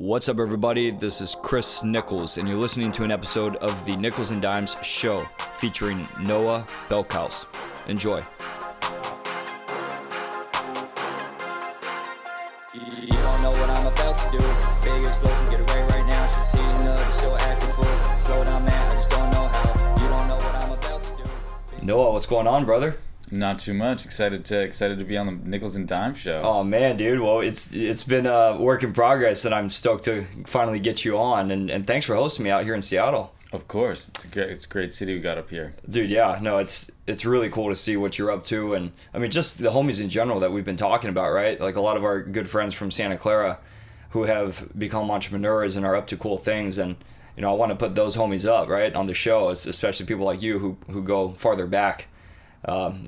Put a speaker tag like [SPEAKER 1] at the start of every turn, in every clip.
[SPEAKER 1] What's up, everybody? This is Chris Nichols, and you're listening to an episode of the Nichols and Dimes Show featuring Noah Belkhous. Enjoy.
[SPEAKER 2] You don't know what I'm about to do. Big explosion, get away right now. Shit's heating up, it's still acting full. Slow down, man, I just don't know how. You don't know what I'm about to do.
[SPEAKER 1] Noah, what's going on, brother?
[SPEAKER 3] Not too much. Excited to be on the Nichols and Dimes show.
[SPEAKER 1] Oh man, dude. Well, it's been a work in progress, and I'm stoked to finally get you on. And thanks for hosting me out here in Seattle.
[SPEAKER 3] Of course, it's a great city we got up here,
[SPEAKER 1] dude. Yeah, no, it's really cool to see what you're up to, and I mean just the homies in general that we've been talking about, right? Like a lot of our good friends from Santa Clara, who have become entrepreneurs and are up to cool things, and you know I want to put those homies up right on the show, especially people like you who go farther back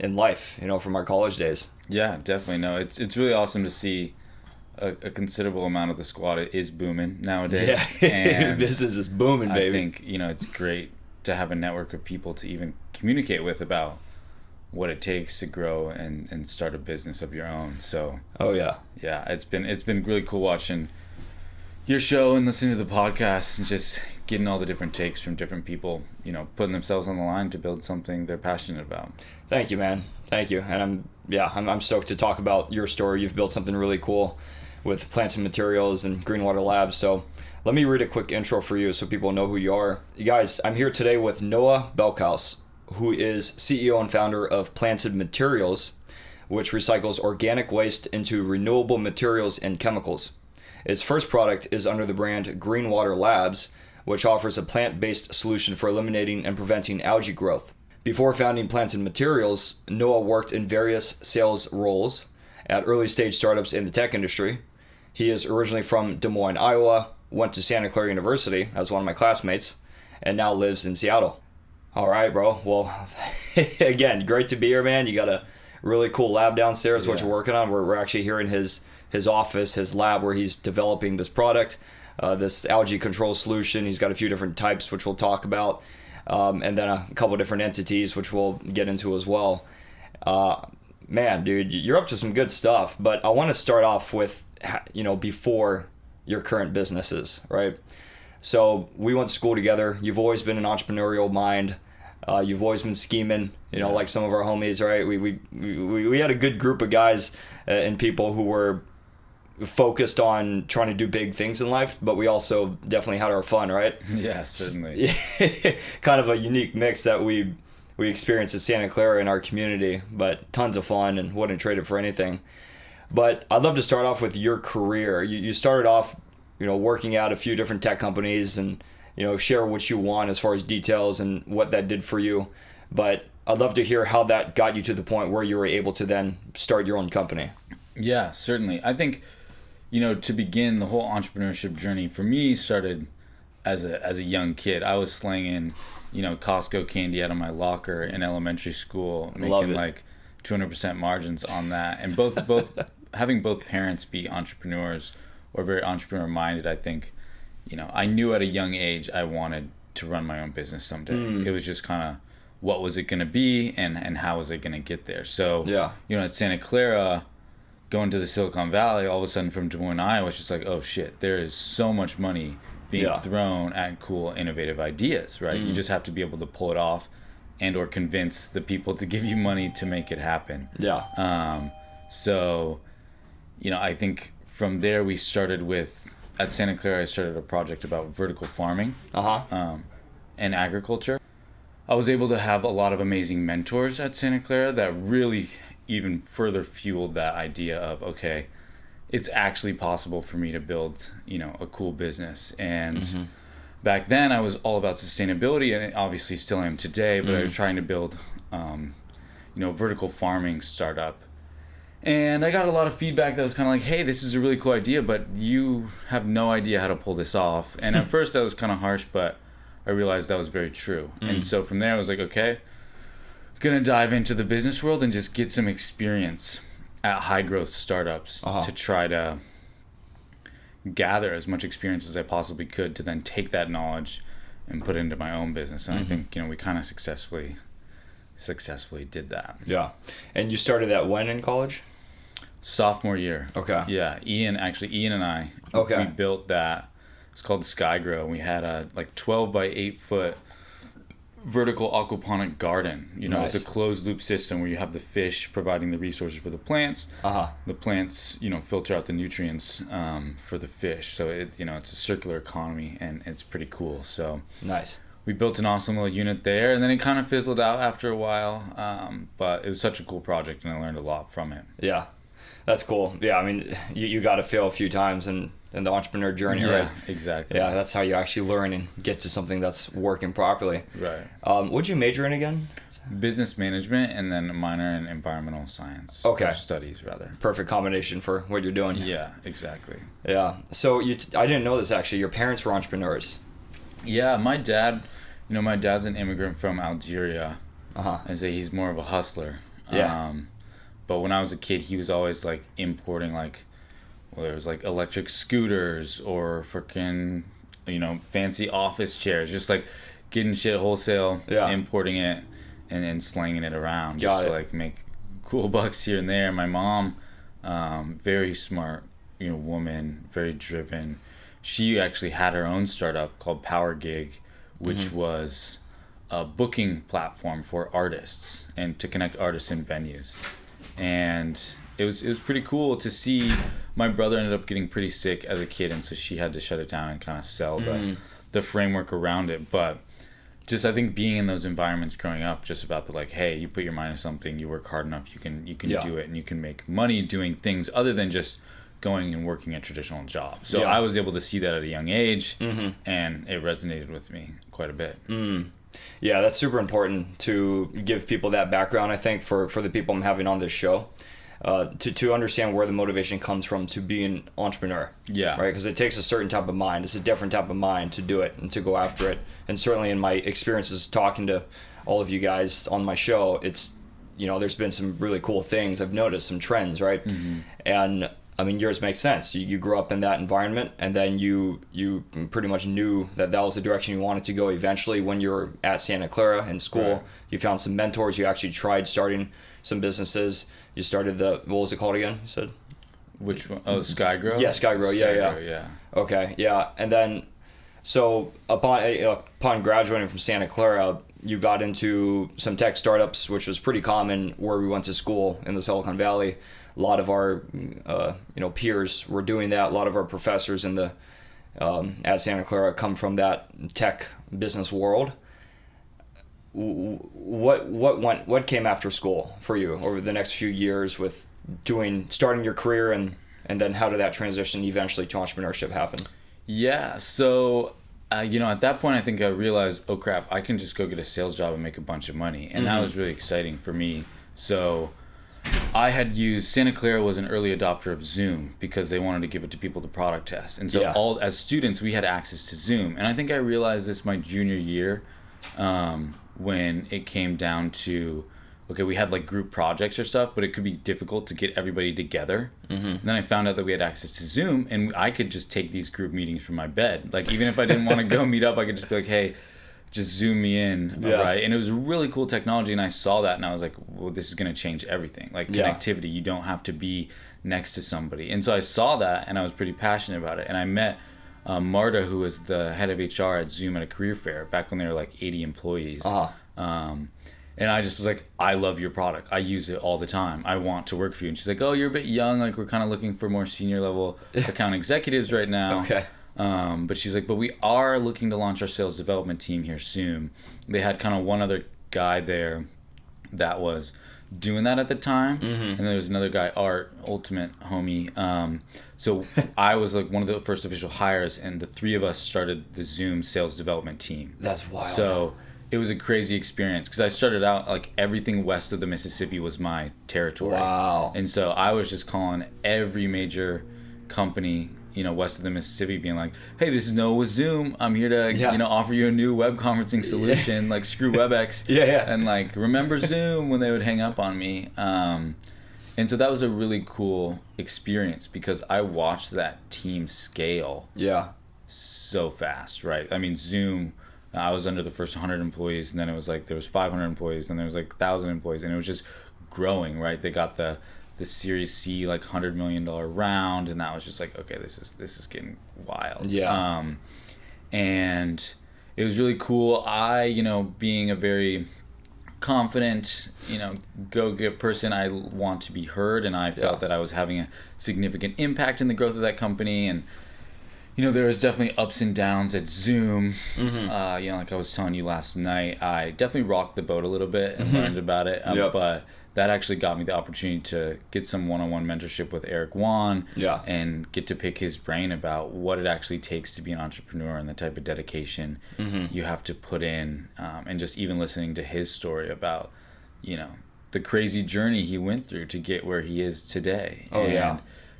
[SPEAKER 1] in life, you know, from our college days.
[SPEAKER 3] Yeah, definitely. No, it's really awesome to see a considerable amount of the squad is booming nowadays.
[SPEAKER 1] Yeah,
[SPEAKER 3] and
[SPEAKER 1] business is booming, baby.
[SPEAKER 3] I think, you know, it's great to have a network of people to even communicate with about what it takes to grow and start a business of your own. So
[SPEAKER 1] oh yeah,
[SPEAKER 3] it's been really cool watching your show and listening to the podcast and just getting all the different takes from different people, you know, putting themselves on the line to build something they're passionate about.
[SPEAKER 1] Thank you, man. Thank you. And I'm stoked to talk about your story. You've built something really cool with Plants and Materials and Green Water Labs. So let me read a quick intro for you so people know who you are. You guys, I'm here today with Noah Belkhous, who is CEO and founder of Plants and Materials, which recycles organic waste into renewable materials and chemicals. Its first product is under the brand Green Water Labs, which offers a plant-based solution for eliminating and preventing algae growth. Before founding Plants and Materials, Noah worked in various sales roles at early-stage startups in the tech industry. He is originally from Des Moines, Iowa, went to Santa Clara University as one of my classmates, and now lives in Seattle. All right, bro. Well, again, great to be here, man. You got a really cool lab downstairs, what you're working on. We're actually here in his office, his lab, where he's developing this product, this algae control solution. He's got a few different types, which we'll talk about, and then a couple different entities, which we'll get into as well. Man, dude, you're up to some good stuff, but I want to start off with, you know, before your current businesses, right? So we went to school together. You've always been an entrepreneurial mind. You've always been scheming, you know, like some of our homies, right? We had a good group of guys and people who were focused on trying to do big things in life, but we also definitely had our fun, right?
[SPEAKER 3] Yeah, certainly.
[SPEAKER 1] Kind of a unique mix that we experienced at Santa Clara in our community, but tons of fun and wouldn't trade it for anything. But I'd love to start off with your career. You started off, you know, working at a few different tech companies, and you know, share what you want as far as details and what that did for you. But I'd love to hear how that got you to the point where you were able to then start your own company.
[SPEAKER 3] Yeah, certainly. I think, you know, to begin, the whole entrepreneurship journey for me started as a young kid. I was slinging, you know, Costco candy out of my locker in elementary school, making like 200% margins on that. And both having both parents be entrepreneurs or very entrepreneur minded, I think, you know, I knew at a young age I wanted to run my own business someday. It was just kind of what was it going to be and how was it going to get there. So, you know, at Santa Clara, going to the Silicon Valley, all of a sudden from Des Moines, Iowa, it's just like, oh shit, there is so much money being thrown at cool, innovative ideas, right? You just have to be able to pull it off and or convince the people to give you money to make it happen. So, you know, I think from there we started with, at Santa Clara, I started a project about vertical farming and agriculture. I was able to have a lot of amazing mentors at Santa Clara that really even further fueled that idea of, okay, it's actually possible for me to build, you know, a cool business. And back then I was all about sustainability, and obviously still am today, but I was trying to build, you know, vertical farming startup. And I got a lot of feedback that was kind of like, hey, this is a really cool idea, but you have no idea how to pull this off. And at first that was kind of harsh, but I realized that was very true. And so from there I was like, okay, going to dive into the business world and just get some experience at high growth startups to try to gather as much experience as I possibly could to then take that knowledge and put it into my own business. And I think, you know, we kind of successfully did that.
[SPEAKER 1] Yeah. And you started that when in college?
[SPEAKER 3] Sophomore year.
[SPEAKER 1] Okay.
[SPEAKER 3] Yeah, Ian and I.
[SPEAKER 1] Okay.
[SPEAKER 3] We built that. It's called SkyGrow. We had a 12 by 8 foot vertical aquaponic garden.
[SPEAKER 1] Nice.
[SPEAKER 3] It's a closed loop system where you have the fish providing the resources for the plants. The plants, filter out the nutrients for the fish. So it's a circular economy, and it's pretty cool. So
[SPEAKER 1] nice. We
[SPEAKER 3] built an awesome little unit there, and then it kind of fizzled out after a while. But it was such a cool project, and I learned a lot from it.
[SPEAKER 1] Yeah, that's cool. Yeah, I mean, you got to fail a few times in the entrepreneur journey, right?
[SPEAKER 3] Exactly.
[SPEAKER 1] Yeah, that's how you actually learn and get to something that's working properly.
[SPEAKER 3] Right.
[SPEAKER 1] What'd you major in again?
[SPEAKER 3] Business management, and then a minor in environmental science.
[SPEAKER 1] Okay.
[SPEAKER 3] Or studies, rather.
[SPEAKER 1] Perfect combination for what you're doing.
[SPEAKER 3] Yeah, exactly.
[SPEAKER 1] Yeah. So I didn't know this actually. Your parents were entrepreneurs.
[SPEAKER 3] Yeah, my dad, my dad's an immigrant from Algeria. I say he's more of a hustler.
[SPEAKER 1] Yeah.
[SPEAKER 3] But when I was a kid, he was always like importing there was like electric scooters or freaking, fancy office chairs, just like getting shit wholesale, importing it and slanging it around just to like make cool bucks here and there. My mom, very smart, woman, very driven. She actually had her own startup called Power Gig, which was a booking platform for artists and to connect artists in venues. And it was pretty cool to see. My brother ended up getting pretty sick as a kid, and so she had to shut it down and kind of sell the framework around it. But just I think being in those environments growing up, just about the hey, you put your mind to something, you work hard enough, you can do it, and you can make money doing things other than just going and working a traditional job. So I was able to see that at a young age, and it resonated with me quite a bit.
[SPEAKER 1] Yeah, that's super important to give people that background, I think, for the people I'm having on this show. To understand where the motivation comes from to be an entrepreneur.
[SPEAKER 3] Yeah.
[SPEAKER 1] Right? Because it takes a certain type of mind. It's a different type of mind to do it and to go after it. And certainly in my experiences talking to all of you guys on my show, it's, there's been some really cool things. I've noticed some trends, right? And I mean, yours makes sense. You grew up in that environment, and then you pretty much knew that was the direction you wanted to go eventually when you were at Santa Clara in school.
[SPEAKER 3] Right.
[SPEAKER 1] You found some mentors. You actually tried starting some businesses. You started what was it called again, you said?
[SPEAKER 3] Which one? Oh, SkyGrow?
[SPEAKER 1] Yeah, SkyGrow. Yeah. Okay, yeah. And then, so upon graduating from Santa Clara, you got into some tech startups, which was pretty common where we went to school in the Silicon Valley. A lot of our peers were doing that. A lot of our professors in the at Santa Clara come from that tech business world. What came after school for you over the next few years with starting your career, and then how did that transition eventually to entrepreneurship happen?
[SPEAKER 3] Yeah, so at that point I think I realized, oh crap, I can just go get a sales job and make a bunch of money, and that was really exciting for me. So I had used Santa Clara was an early adopter of Zoom because they wanted to give it to people to product test, and so as students we had access to Zoom, and I think I realized this my junior year. When it came down to, we had group projects or stuff, but it could be difficult to get everybody together. And then I found out that we had access to Zoom, and I could just take these group meetings from my bed. Even if I didn't want to go meet up, I could just be hey, just Zoom me in, right? And it was really cool technology, and I saw that, and I was like, well, this is going to change everything. Connectivity, you don't have to be next to somebody. And so I saw that, and I was pretty passionate about it, and I met Marta, who was the head of HR at Zoom at a career fair back when they were 80 employees. And I just was like, I love your product. I use it all the time. I want to work for you. And she's like, oh, you're a bit young. We're kind of looking for more senior level account executives right now.
[SPEAKER 1] Okay.
[SPEAKER 3] But she's like, but we are looking to launch our sales development team here soon. They had kind of one other guy there that was doing that at the time, and there was another guy, Art, ultimate homie. So I was one of the first official hires, and the three of us started the Zoom sales development team.
[SPEAKER 1] That's wild.
[SPEAKER 3] So it was a crazy experience because I started out everything west of the Mississippi was my territory.
[SPEAKER 1] Wow.
[SPEAKER 3] And so I was just calling every major company west of the Mississippi, being like, hey, this is Noah with Zoom. I'm here to offer you a new web conferencing solution, screw WebEx. And remember Zoom, when they would hang up on me. And so that was a really cool experience because I watched that team scale so fast, right? I mean, Zoom, I was under the first 100 employees, and then it was there was 500 employees, and there was 1,000 employees, and it was just growing, right? They got the the Series C, like $100 million round, and that was just like, okay, this is getting wild.
[SPEAKER 1] Yeah.
[SPEAKER 3] And it was really cool. I, being a very confident, go-get person, I want to be heard, and I felt that I was having a significant impact in the growth of that company. And there was definitely ups and downs at Zoom. Like I was telling you last night, I definitely rocked the boat a little bit and learned about it. But that actually got me the opportunity to get some one-on-one mentorship with Eric Wan and get to pick his brain about what it actually takes to be an entrepreneur and the type of dedication you have to put in. And just even listening to his story about, the crazy journey he went through to get where he is today.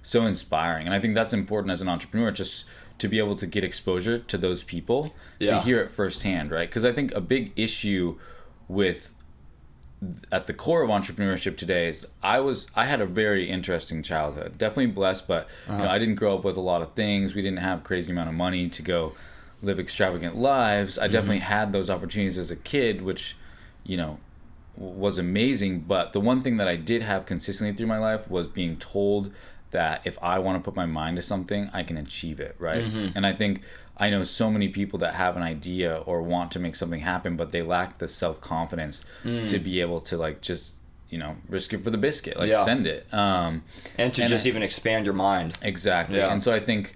[SPEAKER 3] So inspiring. And I think that's important as an entrepreneur, just to be able to get exposure to those people, to hear it firsthand, right? Because I think a big issue at the core of entrepreneurship today is I had a very interesting childhood, definitely blessed, but I didn't grow up with a lot of things. We didn't have crazy amount of money to go live extravagant lives. I definitely had those opportunities as a kid, which was amazing. But the one thing that I did have consistently through my life was being told that if I want to put my mind to something, I can achieve it, right? And I think I know so many people that have an idea or want to make something happen, but they lack the self-confidence to be able to just risk it for the biscuit, send it. And
[SPEAKER 1] just even expand your mind.
[SPEAKER 3] Exactly. And so I think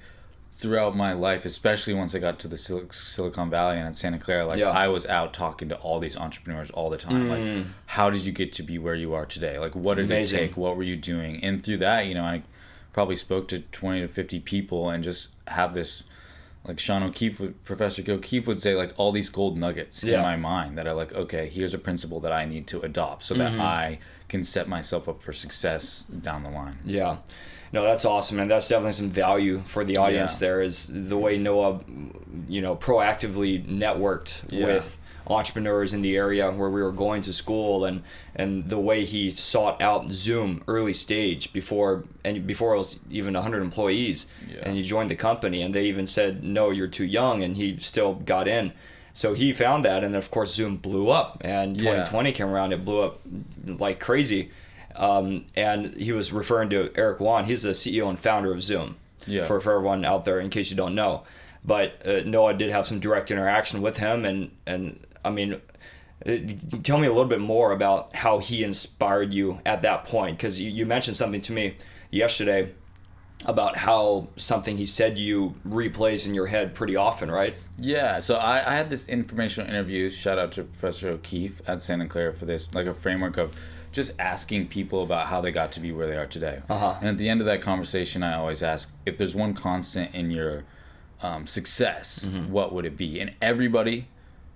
[SPEAKER 3] throughout my life, especially once I got to the Silicon Valley and at Santa Clara, I was out talking to all these entrepreneurs all the time. Like, how did you get to be where you are today? Like, what did it take? What were you doing? And through that, I probably spoke to 20 to 50 people and just have this, like Professor O'Keefe would say, like all these gold nuggets in my mind that are like, okay, here's a principle that I need to adopt so that I can set myself up for success down the line. Yeah.
[SPEAKER 1] No, that's awesome, and that's definitely some value for the audience. There is the way Noah, proactively networked with entrepreneurs in the area where we were going to school, and the way he sought out Zoom early stage before it was even 100 employees, and he joined the company, and they even said, no, you're too young, and he still got in. So he found that, and then of course Zoom blew up, and 2020 came around, it blew up like crazy. And he was referring to Eric Wan. He's the CEO and founder of Zoom, for everyone out there, in case you don't know. But Noah did have some direct interaction with him, and I mean, tell me a little bit more about how he inspired you at that point, because you mentioned something to me yesterday about how something he said you replays in your head pretty often, right?
[SPEAKER 3] Yeah, so I had this informational interview, shout out to Professor O'Keefe at Santa Clara for this, like a framework of just asking people about how they got to be where they are today. And at the end of that conversation, I always ask, if there's one constant in your success, what would it be? And everybody,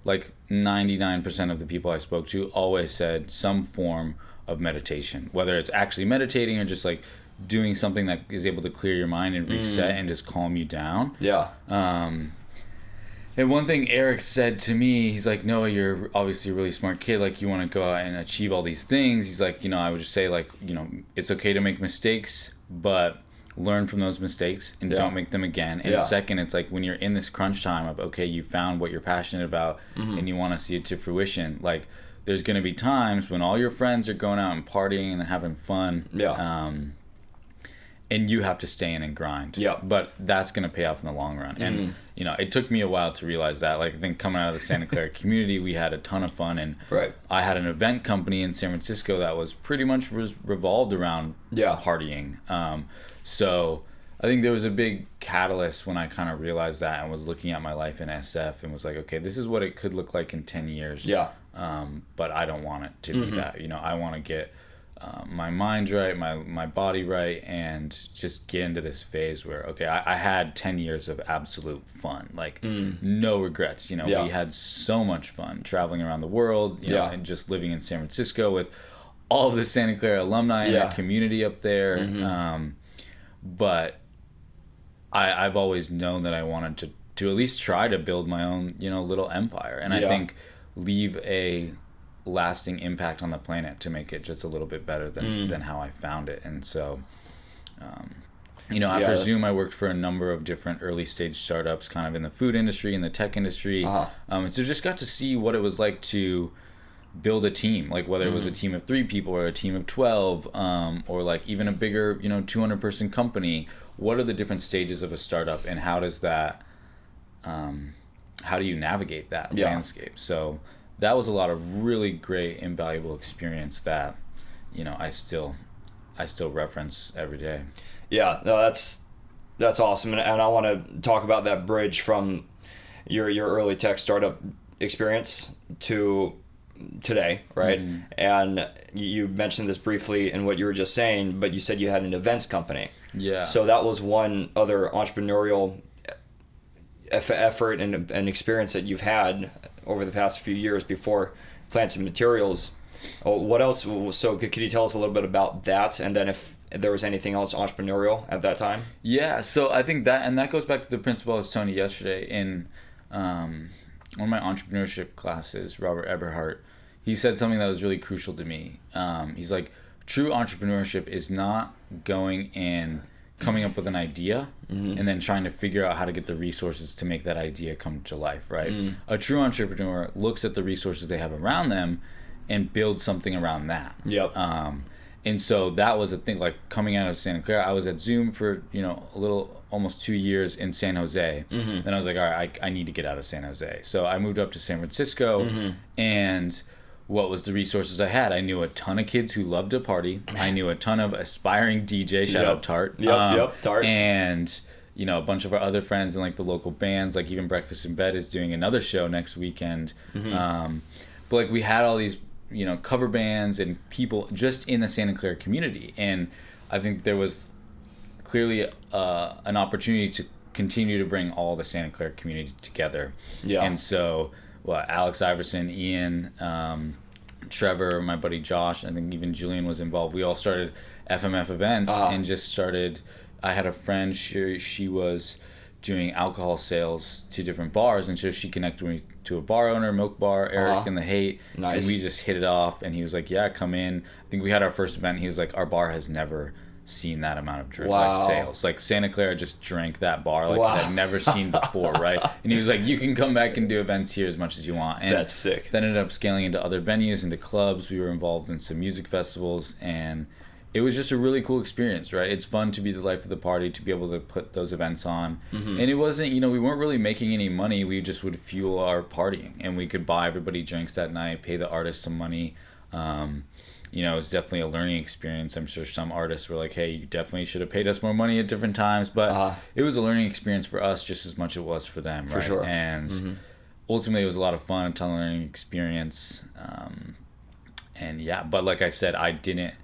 [SPEAKER 3] like 99% of the people I spoke to, always said some form of meditation, whether it's actually meditating or just like doing something that is able to clear your mind and reset and just calm you down. And one thing Eric said to me, he's like, Noah, you're obviously a really smart kid. Like, you want to go out and achieve all these things. He's like, I would just say, like, it's okay to make mistakes, but learn from those mistakes and don't make them again. And second, it's like when you're in this crunch time of, okay, you found what you're passionate about and you want to see it to fruition. Like, there's going to be times when all your friends are going out and partying and having fun. And you have to stay in and grind. But that's going to pay off in the long run. And, it took me a while to realize that. Like, I think coming out of the Santa Clara community, we had a ton of fun. And I had an event company in San Francisco that was pretty much revolved around partying. So I think there was a big catalyst when I kind of realized that and was looking at my life in SF and was like, okay, this is what it could look like in 10 years. But I don't want it to be that. I want to get my mind right, my body right, and just get into this phase where, okay, I had 10 years of absolute fun, like no regrets. We had so much fun traveling around the world, and just living in San Francisco with all of the Santa Clara alumni and our community up there. But I've always known that I wanted to at least try to build my own, little empire, and I think leave a lasting impact on the planet to make it just a little bit better than how I found it. And so after Zoom, I worked for a number of different early stage startups kind of in the food industry and the tech industry, and so just got to see what it was like to build a team, like whether it was a team of 3 people or a team of 12, or like even a bigger, 200 person company. What are the different stages of a startup, and how does that, how do you navigate that landscape? So that was a lot of really great, invaluable experience that, I still reference every day.
[SPEAKER 1] Yeah, no, that's awesome, and I want to talk about that bridge from your early tech startup experience to today, right? And you mentioned this briefly in what you were just saying, but you said you had an events company.
[SPEAKER 3] Yeah.
[SPEAKER 1] So that was one other entrepreneurial effort and experience that you've had over the past few years before Plants and Materials. What else? So could you tell us a little bit about that, and then if there was anything else entrepreneurial at that time?
[SPEAKER 3] Yeah, so I think that goes back to the principle I was telling you yesterday in one of my entrepreneurship classes. Robert Eberhardt, he said something that was really crucial to me. He's like, true entrepreneurship is not going and coming up with an idea and then trying to figure out how to get the resources to make that idea come to life, right? A true entrepreneur looks at the resources they have around them and builds something around that.
[SPEAKER 1] Yep.
[SPEAKER 3] And so that was a thing, like coming out of Santa Clara, I was at Zoom for, almost 2 years in San Jose. Then I was like, all right, I need to get out of San Jose. So I moved up to San Francisco, and what was the resources I had? I knew a ton of kids who loved to party. I knew a ton of aspiring DJ, shout out Tart.
[SPEAKER 1] Tart.
[SPEAKER 3] And, a bunch of our other friends and like the local bands, like even Breakfast in Bed is doing another show next weekend. But like we had all these, cover bands and people just in the Santa Clara community. And I think there was clearly an opportunity to continue to bring all the Santa Clara community together. Yeah. And so, Alex Iverson, Ian, Trevor, my buddy Josh, I think even Julian was involved. We all started FMF events and just started. I had a friend, she was doing alcohol sales to different bars, and so she connected me to a bar owner, Milk Bar, Eric and the Hate. Nice. And we just hit it off, and he was like, yeah, come in. I think we had our first event, and he was like, our bar has never seen that amount of like sales. Like Santa Clara just drank that bar like I've never seen before, right? And he was like, you can come back and do events here as much as you want. And
[SPEAKER 1] that's sick.
[SPEAKER 3] Then ended up scaling into other venues, into clubs. We were involved in some music festivals, and it was just a really cool experience, right? It's fun to be the life of the party, to be able to put those events on. And it wasn't, we weren't really making any money. We just would fuel our partying, and we could buy everybody drinks that night, pay the artists some money. It was definitely a learning experience. I'm sure some artists were like, hey, you definitely should have paid us more money at different times. But it was a learning experience for us just as much as it was for them, right? For sure. And ultimately, it was a lot of fun, a ton of learning experience. But like I said, I didn't...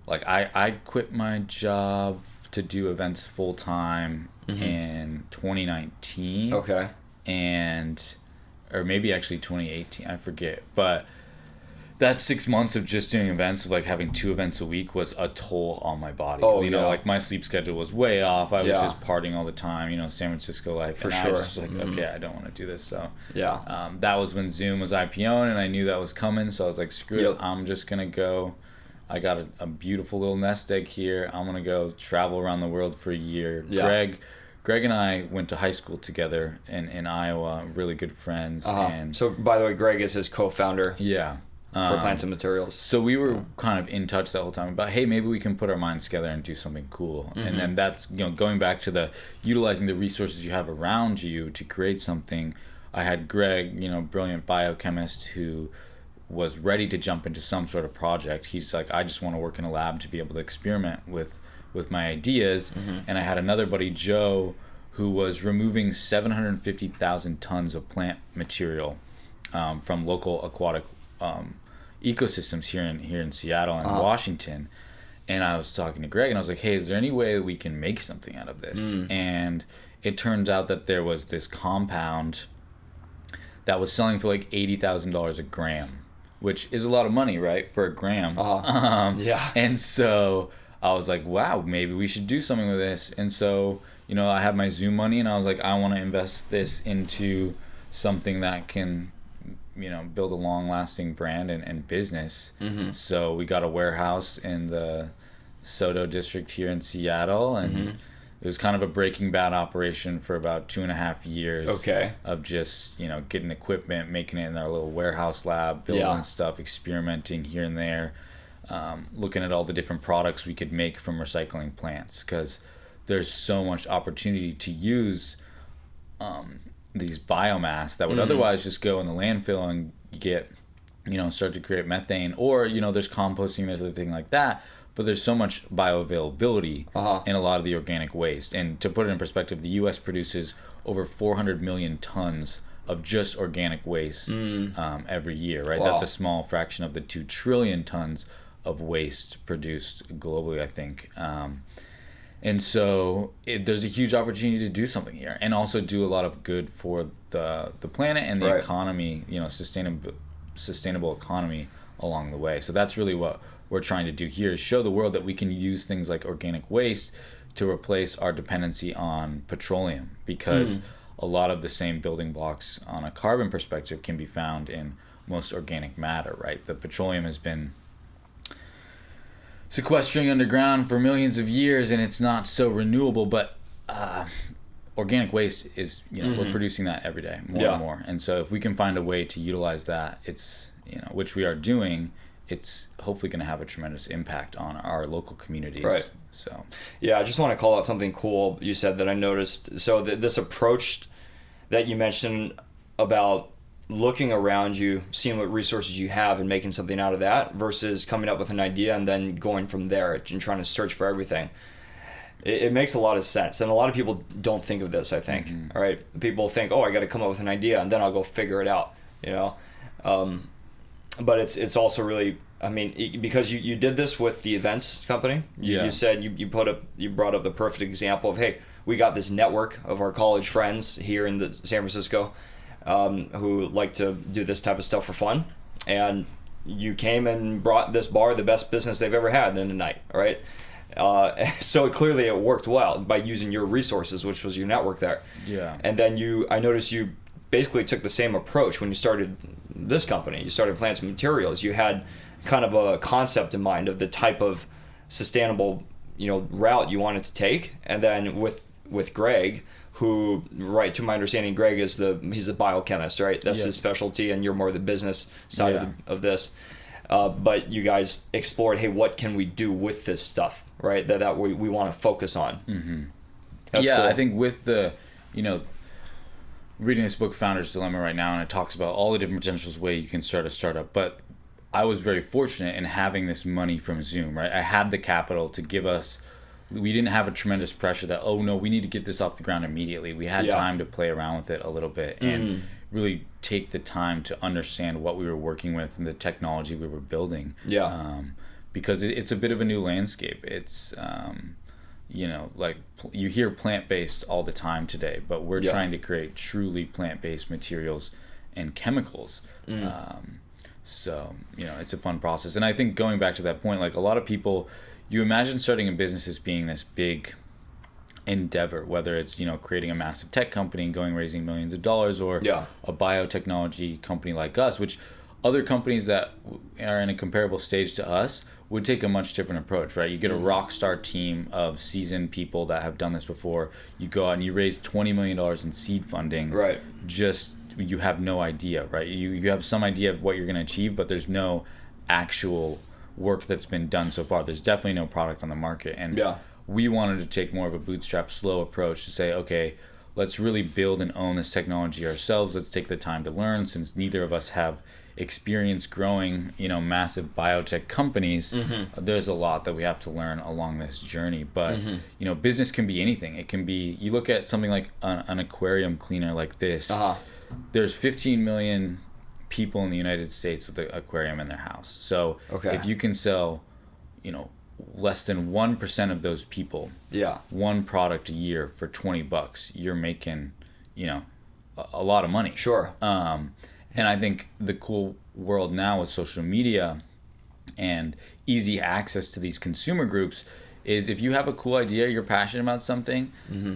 [SPEAKER 3] Like, I quit my job to do events full-time in 2019. Okay. Or maybe actually 2018, I forget. But that 6 months of just doing events, of like having 2 events a week, was a toll on my body. Like my sleep schedule was way off. I was just partying all the time, San Francisco life. For sure. I was just like, okay, I don't want to do this. So that was when Zoom was IPOing, and I knew that was coming. So I was like, screw it, I'm just going to go. I got a beautiful little nest egg here. I'm going to go travel around the world for a year. Yeah. Greg and I went to high school together in Iowa, really good friends. And
[SPEAKER 1] so, by the way, Greg is his co-founder.
[SPEAKER 3] Yeah.
[SPEAKER 1] For Plants and Materials.
[SPEAKER 3] So we were kind of in touch that whole time about, hey, maybe we can put our minds together and do something cool. And then that's, going back to the utilizing the resources you have around you to create something. I had Greg, brilliant biochemist who was ready to jump into some sort of project. He's like, I just want to work in a lab to be able to experiment with my ideas. And I had another buddy, Joe, who was removing 750,000 tons of plant material from local aquatic ecosystems here in Seattle and Washington. And I was talking to Greg, and I was like, hey, is there any way that we can make something out of this? And it turns out that there was this compound that was selling for like $80,000 a gram, which is a lot of money, right, for a gram. And so I was like, wow, maybe we should do something with this. And so, I had my Zoom money, and I was like, I want to invest this into something that can, build a long-lasting brand and business. So we got a warehouse in the Soto district here in Seattle, and It was kind of a Breaking Bad operation for about 2.5 years.
[SPEAKER 1] Okay.
[SPEAKER 3] Of just, getting equipment, making it in our little warehouse lab, building stuff, experimenting here and there, looking at all the different products we could make from recycling plants, because there's so much opportunity to use these biomass that would otherwise just go in the landfill and get, start to create methane, or, there's composting, there's other thing like that. But there's so much bioavailability in a lot of the organic waste. And to put it in perspective, the U.S. produces over 400 million tons of just organic waste every year, right? Wow. That's a small fraction of the 2 trillion tons of waste produced globally, I think. And so there's a huge opportunity to do something here, and also do a lot of good for the planet and the economy, sustainable economy along the way. So that's really what we're trying to do here, is show the world that we can use things like organic waste to replace our dependency on petroleum, because a lot of the same building blocks on a carbon perspective can be found in most organic matter, right? The petroleum has been sequestering underground for millions of years, and it's not so renewable, but organic waste is, we're producing that every day, more and more. And so if we can find a way to utilize that, it's, which we are doing, it's hopefully going to have a tremendous impact on our local communities.
[SPEAKER 1] Right.
[SPEAKER 3] So,
[SPEAKER 1] yeah, I just want to call out something cool you said that I noticed. So this approach that you mentioned about looking around you, seeing what resources you have and making something out of that, versus coming up with an idea and then going from there and trying to search for everything. It makes a lot of sense. And a lot of people don't think of this, I think. All right. People think, I got to come up with an idea and then I'll go figure it out, But it's also really, because you did this with the events company. You said you brought up the perfect example of, hey, we got this network of our college friends here in San Francisco who like to do this type of stuff for fun, and you came and brought this bar the best business they've ever had in a night, right? So clearly it worked well by using your resources, which was your network there. Yeah. And then I noticed you basically took the same approach when you started this company. You started Plants and Materials. You had kind of a concept in mind of the type of sustainable, route you wanted to take. And then with Greg, who, right, to my understanding, Greg he's a biochemist, right? That's his specialty, and you're more the business side of this. But you guys explored, hey, what can we do with this stuff, right? That we want to focus on. Mm-hmm. That's cool.
[SPEAKER 3] I think with the, reading this book, Founder's Dilemma, right now, and it talks about all the different potentials way you can start a startup. But I was very fortunate in having this money from Zoom, right? I had the capital to give us. We didn't have a tremendous pressure that, we need to get this off the ground immediately. We had time to play around with it a little bit and really take the time to understand what we were working with and the technology we were building. Because it's a bit of a new landscape. It's like you hear plant-based all the time today, but we're trying to create truly plant-based materials and chemicals. So, it's a fun process. And I think going back to that point, like a lot of people, you imagine starting a business as being this big endeavor, whether it's, creating a massive tech company and raising millions of dollars, or a biotechnology company like us, which other companies that are in a comparable stage to us would take a much different approach, right? You get a rock star team of seasoned people that have done this before. You go out and you raise $20 million in seed funding.
[SPEAKER 1] Right.
[SPEAKER 3] Just, you have no idea, right? You have some idea of what you're going to achieve, but there's no actual work that's been done so far. There's definitely no product on the market. And we wanted to take more of a bootstrap, slow approach to say, okay, let's really build and own this technology ourselves. Let's take the time to learn, since neither of us have experience growing, massive biotech companies. There's a lot that we have to learn along this journey. But, business can be anything. It can be, you look at something like an aquarium cleaner like this. There's 15 million people in the United States with an aquarium in their house. So if you can sell, less than 1% of those people one product a year for $20, you're making, a lot of money.
[SPEAKER 1] Sure.
[SPEAKER 3] And I think the cool world now with social media and easy access to these consumer groups is if you have a cool idea, you're passionate about something,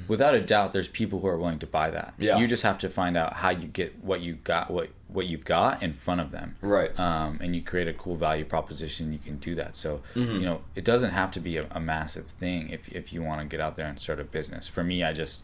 [SPEAKER 3] without a doubt, there's people who are willing to buy that.
[SPEAKER 1] Yeah.
[SPEAKER 3] You just have to find out how you get what you've got in front of them.
[SPEAKER 1] Right.
[SPEAKER 3] And you create a cool value proposition. You can do that. So, it doesn't have to be a massive thing if you want to get out there and start a business. For me, I just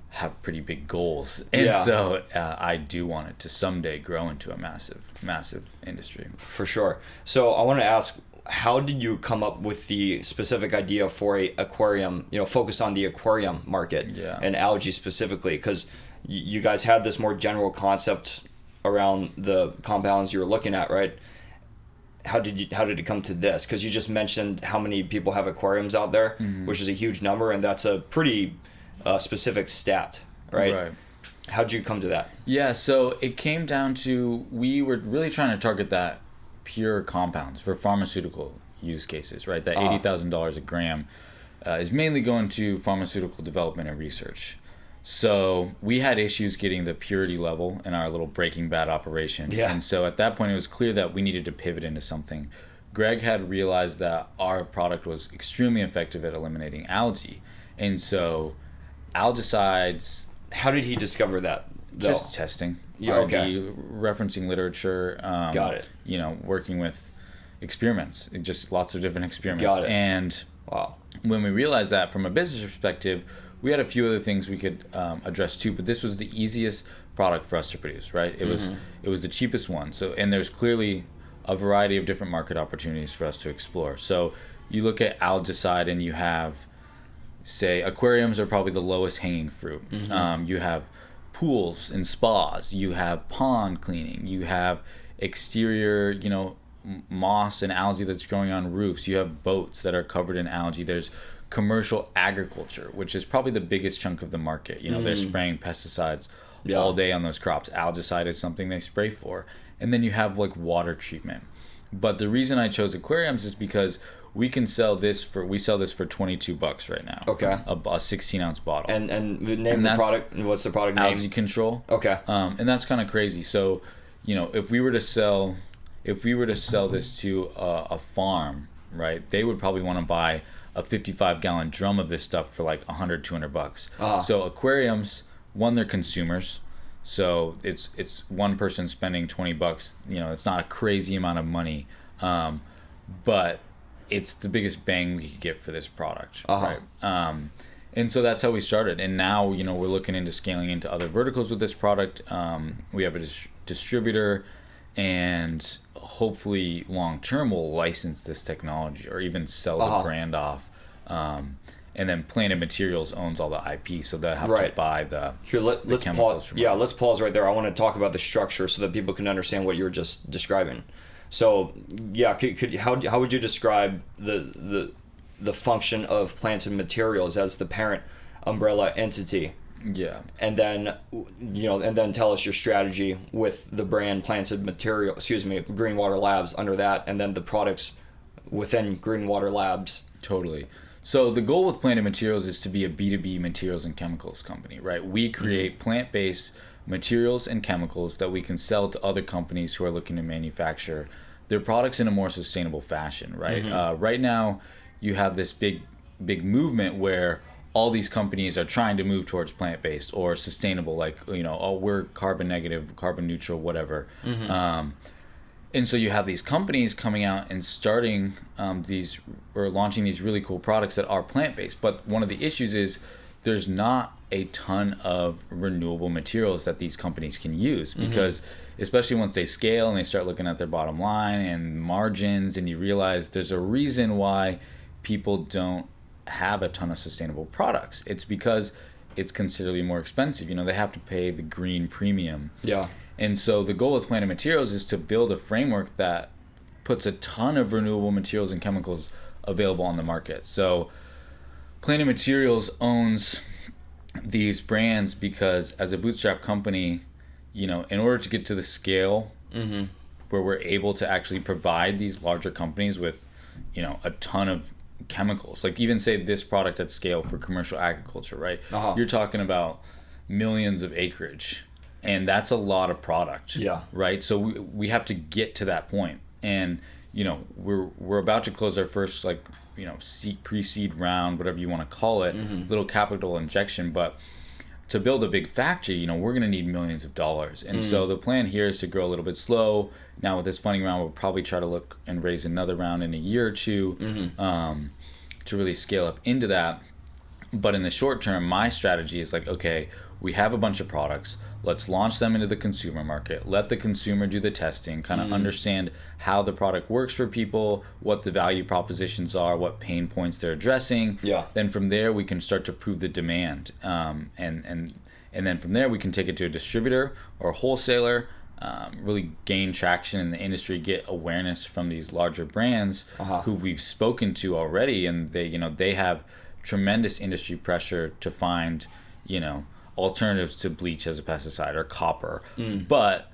[SPEAKER 3] have pretty big goals. And so I do want it to someday grow into a massive industry.
[SPEAKER 1] For sure. So I want to ask, how did you come up with the specific idea for a aquarium, focus on the aquarium market and algae specifically? Because you guys had this more general concept around the compounds you were looking at, right? How did it come to this? Because you just mentioned how many people have aquariums out there, which is a huge number, and that's a pretty specific stat, right? Right. How'd you come to that? Yeah,
[SPEAKER 3] so it came down to, we were really trying to target that pure compounds for pharmaceutical use cases, right? That $80,000 a gram is mainly going to pharmaceutical development and research. So we had issues getting the purity level in our little Breaking Bad operation. Yeah. And so at that point, it was clear that we needed to pivot into something. Greg had realized that our product was extremely effective at eliminating algae. And so algicides...
[SPEAKER 1] How did he discover that, though?
[SPEAKER 3] Just testing. R&D, referencing literature.
[SPEAKER 1] Got it.
[SPEAKER 3] Working with experiments. Just lots of different experiments.
[SPEAKER 1] Got it.
[SPEAKER 3] And when we realized that from a business perspective, we had a few other things we could address too, but this was the easiest product for us to produce, right? It was the cheapest one. So, and there's clearly a variety of different market opportunities for us to explore. So you look at algicide and you have, say, aquariums are probably the lowest hanging fruit. You have pools and spas, you have pond cleaning, you have exterior, moss and algae that's growing on roofs, you have boats that are covered in algae, there's commercial agriculture, which is probably the biggest chunk of the market. They're spraying pesticides all day on those crops. Algicide is something they spray for. And then you have like water treatment. But the reason I chose aquariums is because we sell this for $22 right now. Okay. A 16-ounce bottle.
[SPEAKER 1] And name the product. What's the product name?
[SPEAKER 3] Algae Control.
[SPEAKER 1] Okay.
[SPEAKER 3] And that's kind of crazy. So, if we were to sell this to a farm, right? They would probably want to buy a 55-gallon drum of this stuff for like $100-$200. So aquariums, one, they're consumers. So it's one person spending $20. It's not a crazy amount of money, but it's the biggest bang we could get for this product, right? And so that's how we started. And now, we're looking into scaling into other verticals with this product. We have a distributor, and hopefully long term we'll license this technology or even sell the brand off. And then Planet Materials owns all the IP, so they'll have to buy the
[SPEAKER 1] let's
[SPEAKER 3] chemicals
[SPEAKER 1] pause. Let's pause right there. I want to talk about the structure so that people can understand what you were just describing. So how would you describe the function of Planet Materials as the parent umbrella entity?
[SPEAKER 3] Yeah.
[SPEAKER 1] And then tell us your strategy with the brand Greenwater Labs under that, and then the products within Greenwater Labs.
[SPEAKER 3] Totally. So the goal with Planet Materials is to be a B2B materials and chemicals company, right? We create plant-based materials and chemicals that we can sell to other companies who are looking to manufacture their products in a more sustainable fashion, right? Right now, you have this big movement where all these companies are trying to move towards plant-based or sustainable, like, we're carbon negative, carbon neutral, whatever. And so you have these companies coming out and starting launching these really cool products that are plant-based. But one of the issues is there's not a ton of renewable materials that these companies can use, because especially once they scale and they start looking at their bottom line and margins, and you realize there's a reason why people don't have a ton of sustainable products. It's because it's considerably more expensive. They have to pay the green premium. Yeah. And so the goal with Planet Materials is to build a framework that puts a ton of renewable materials and chemicals available on the market. So Planet Materials owns these brands because as a bootstrap company, in order to get to the scale where we're able to actually provide these larger companies with, a ton of chemicals, like even say this product at scale for commercial agriculture, right? You're talking about millions of acreage. And that's a lot of product, right? So we have to get to that point. And, we're about to close our first pre-seed round, whatever you want to call it, little capital injection. But to build a big factory, we're going to need millions of dollars. And so the plan here is to grow a little bit slow. Now with this funding round, we'll probably try to look and raise another round in a year or two to really scale up into that. But in the short term, my strategy is like, okay, we have a bunch of products. Let's launch them into the consumer market. Let the consumer do the testing, kind of understand how the product works for people, what the value propositions are, what pain points they're addressing.
[SPEAKER 1] Yeah.
[SPEAKER 3] Then from there, we can start to prove the demand. And then from there, we can take it to a distributor or a wholesaler, really gain traction in the industry, get awareness from these larger brands who we've spoken to already. And they have tremendous industry pressure to find, alternatives to bleach as a pesticide or copper, but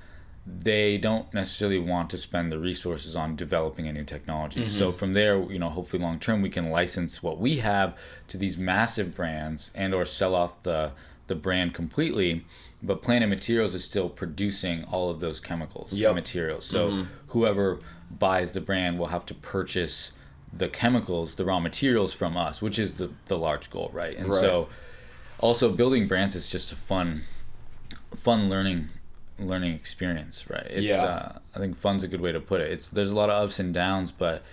[SPEAKER 3] they don't necessarily want to spend the resources on developing a new technology. So from there, hopefully long term, we can license what we have to these massive brands and or sell off the brand completely. But Planet Materials is still producing all of those chemicals and materials. So whoever buys the brand will have to purchase the chemicals, the raw materials from us, which is the large goal, right? And so also building brands is just a fun learning experience, right? It's I think fun's a good way to put it. There's a lot of ups and downs, but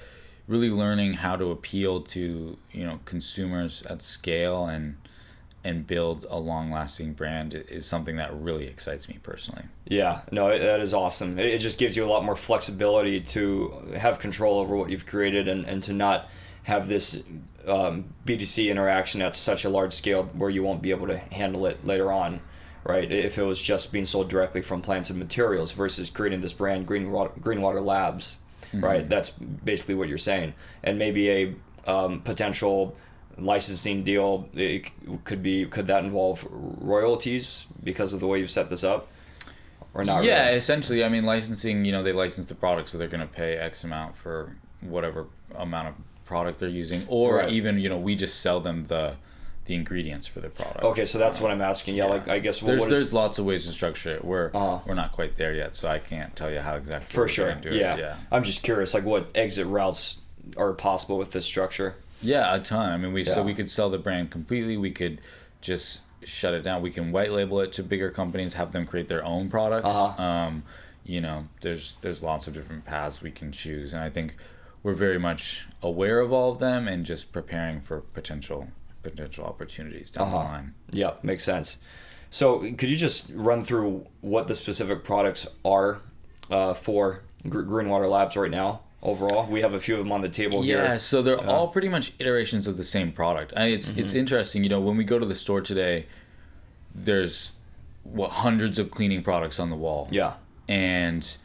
[SPEAKER 3] really learning how to appeal to consumers at scale and build a long-lasting brand is something that really excites me personally.
[SPEAKER 1] Yeah, no, that is awesome. It just gives you a lot more flexibility to have control over what you've created and to not have this B2C interaction at such a large scale where you won't be able to handle it later on, right? If it was just being sold directly from plants and materials versus creating this brand, Greenwater Labs, right? That's basically what you're saying. And maybe a potential licensing deal, could that involve royalties because of the way you've set this up? Or not really?
[SPEAKER 3] Yeah, essentially, I mean, licensing, they license the product, so they're going to pay X amount for whatever amount of product they're using, or even we just sell them the ingredients for the product.
[SPEAKER 1] Okay, so that's what I'm asking. Like I guess
[SPEAKER 3] there's lots of ways to structure it. We're not quite there yet, so I can't tell you how exactly
[SPEAKER 1] for sure.
[SPEAKER 3] Do it. Yeah,
[SPEAKER 1] I'm just curious, like what exit routes are possible with this structure?
[SPEAKER 3] Yeah, a ton. I mean, so we could sell the brand completely. We could just shut it down. We can white label it to bigger companies, have them create their own products. There's lots of different paths we can choose, and I think we're very much aware of all of them and just preparing for potential opportunities down the line. Yeah,
[SPEAKER 1] makes sense. So could you just run through what the specific products are for Greenwater Labs right now? Overall, we have a few of them on the table here.
[SPEAKER 3] Yeah, so they're all pretty much iterations of the same product. It's interesting, when we go to the store today, there's hundreds of cleaning products on the wall. Yeah, and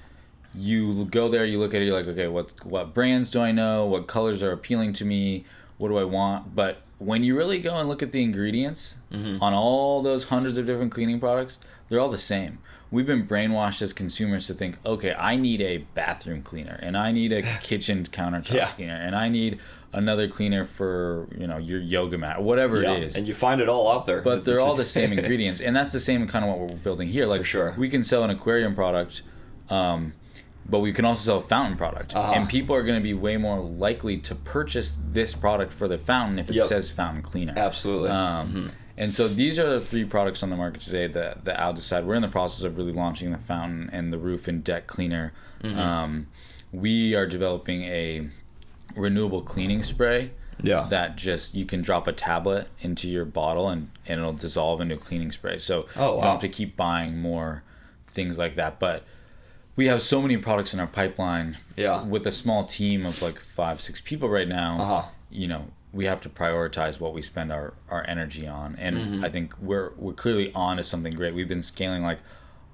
[SPEAKER 3] you go there, you look at it, you're like, okay, what brands do I know? What colors are appealing to me? What do I want? But when you really go and look at the ingredients on all those hundreds of different cleaning products, they're all the same. We've been brainwashed as consumers to think, okay, I need a bathroom cleaner, and I need a kitchen countertop cleaner, and I need another cleaner for your yoga mat, whatever it is.
[SPEAKER 1] And you find it all out there.
[SPEAKER 3] But they're all the same ingredients, and that's the same kind of what we're building here. Like, for sure, we can sell an aquarium product, but we can also sell a fountain product, and people are going to be way more likely to purchase this product for the fountain if it says fountain cleaner.
[SPEAKER 1] Absolutely.
[SPEAKER 3] And so these are the three products on the market today, the Algicide. We're in the process of really launching the fountain and the roof and deck cleaner. We are developing a renewable cleaning spray that just, you can drop a tablet into your bottle and it'll dissolve into a cleaning spray. So you don't have to keep buying more things like that. But we have so many products in our pipeline with a small team of like 5-6 people right now. We have to prioritize what we spend our energy on, and I think we're clearly on to something great. We've been scaling like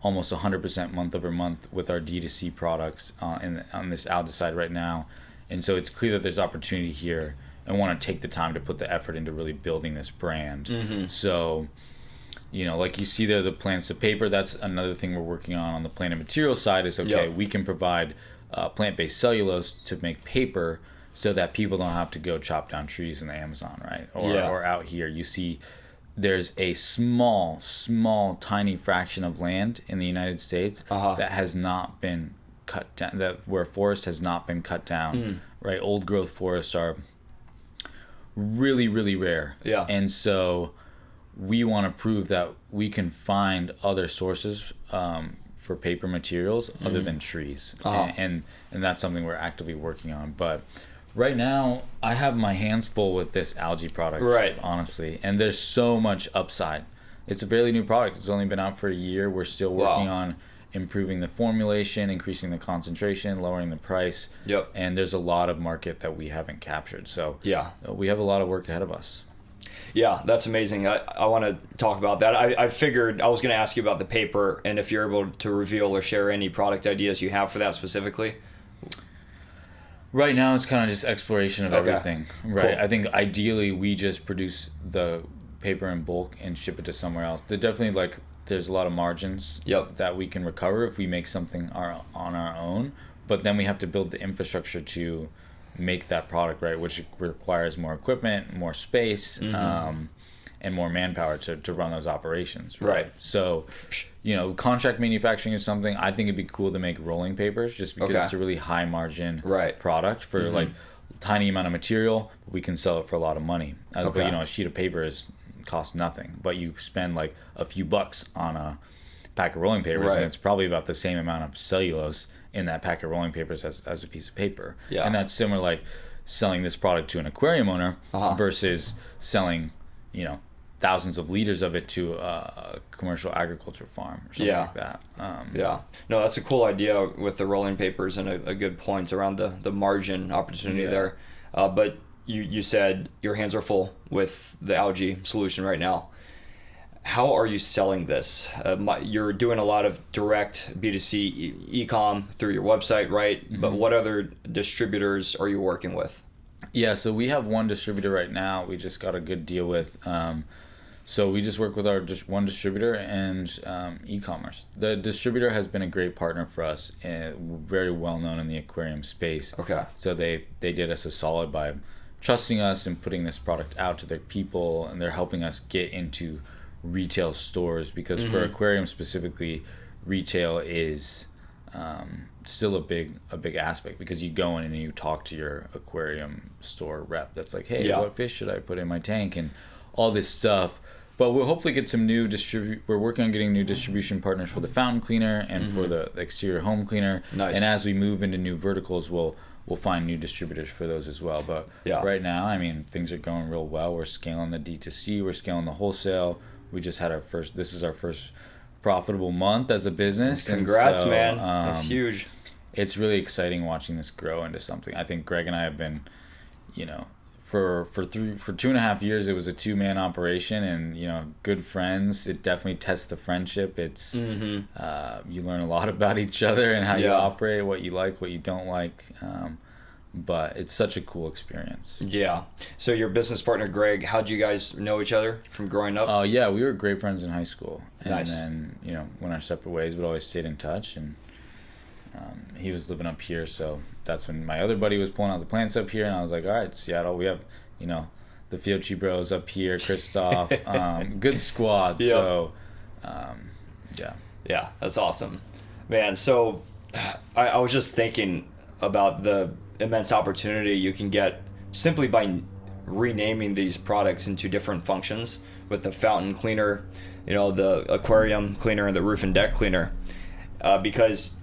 [SPEAKER 3] almost 100% month over month with our D2C products on this Algicide right now, and so it's clear that there's opportunity here, and want to take the time to put the effort into really building this brand. So, like you see there, the plants to paper. That's another thing we're working on the Planet Materials side. Is we can provide plant-based cellulose to make paper, so that people don't have to go chop down trees in the Amazon, right? Or out here, you see there's a small, tiny fraction of land in the United States that has not been cut down, where forest has not been cut down, right? Old growth forests are really, really rare.
[SPEAKER 1] Yeah.
[SPEAKER 3] And so we want to prove that we can find other sources for paper materials other than trees. And that's something we're actively working on. But right now, I have my hands full with this algae product,
[SPEAKER 1] right,
[SPEAKER 3] honestly. And there's so much upside. It's a fairly new product. It's only been out for a year. We're still working on improving the formulation, increasing the concentration, lowering the price.
[SPEAKER 1] Yep.
[SPEAKER 3] And there's a lot of market that we haven't captured. So
[SPEAKER 1] yeah,
[SPEAKER 3] we have a lot of work ahead of us.
[SPEAKER 1] Yeah, that's amazing. I want to talk about that. I figured I was going to ask you about the paper and if you're able to reveal or share any product ideas you have for that specifically.
[SPEAKER 3] Right now, it's kind of just exploration of everything. Right.
[SPEAKER 1] Cool.
[SPEAKER 3] I think ideally we just produce the paper in bulk and ship it to somewhere else. There's a lot of margins that we can recover if we make something on our own, but then we have to build the infrastructure to make that product, right, which requires more equipment, more space, and more manpower to run those operations. Right. So, contract manufacturing is something I think it'd be cool to make rolling papers just because it's a really high margin product for like tiny amount of material. We can sell it for a lot of money. But, a sheet of paper costs nothing, but you spend like a few bucks on a pack of rolling papers, and it's probably about the same amount of cellulose in that pack of rolling papers as a piece of paper. Yeah. And that's similar, like selling this product to an aquarium owner versus selling, thousands of liters of it to a commercial agriculture farm or something like that.
[SPEAKER 1] No, that's a cool idea with the rolling papers and a good point around the margin opportunity there. But you said your hands are full with the algae solution right now. How are you selling this? You're doing a lot of direct B2C e-com through your website, right? But what other distributors are you working with?
[SPEAKER 3] Yeah, so we have one distributor right now. We just got a good deal with. So we just work with our just one distributor and e-commerce. The distributor has been a great partner for us, very well known in the aquarium space. Okay. So they did us a solid by trusting us and putting this product out to their people, and they're helping us get into retail stores because for aquarium specifically, retail is still a big aspect because you go in and you talk to your aquarium store rep that's like, hey, what fish should I put in my tank and all this stuff. But we'll hopefully get some new we're working on getting new distribution partners for the fountain cleaner and for the exterior home cleaner. Nice. And as we move into new verticals, we'll find new distributors for those as well. But right now, I mean, things are going real well. We're scaling the D2C, we're scaling the wholesale. We just had this is our first profitable month as a business.
[SPEAKER 1] Congrats, man. That's huge.
[SPEAKER 3] It's really exciting watching this grow into something. I think Greg and I have been, for 2.5 years, it was a 2-man operation and, good friends. It definitely tests the friendship. It's, you learn a lot about each other and how you operate, what you like, what you don't like. But it's such a cool experience. Yeah.
[SPEAKER 1] So your business partner, Greg, how'd you guys know each other from growing up?
[SPEAKER 3] Yeah, we were great friends in high school. And then, went our separate ways, but always stayed in touch. And he was living up here, so that's when my other buddy was pulling out the plants up here. And I was like, all right, Seattle, we have, the Fiocchi Bros up here, Christoph, good squad. Yep. So,
[SPEAKER 1] Yeah, that's awesome. Man, so I was just thinking about the immense opportunity you can get simply by renaming these products into different functions with the fountain cleaner, the aquarium cleaner and the roof and deck cleaner, because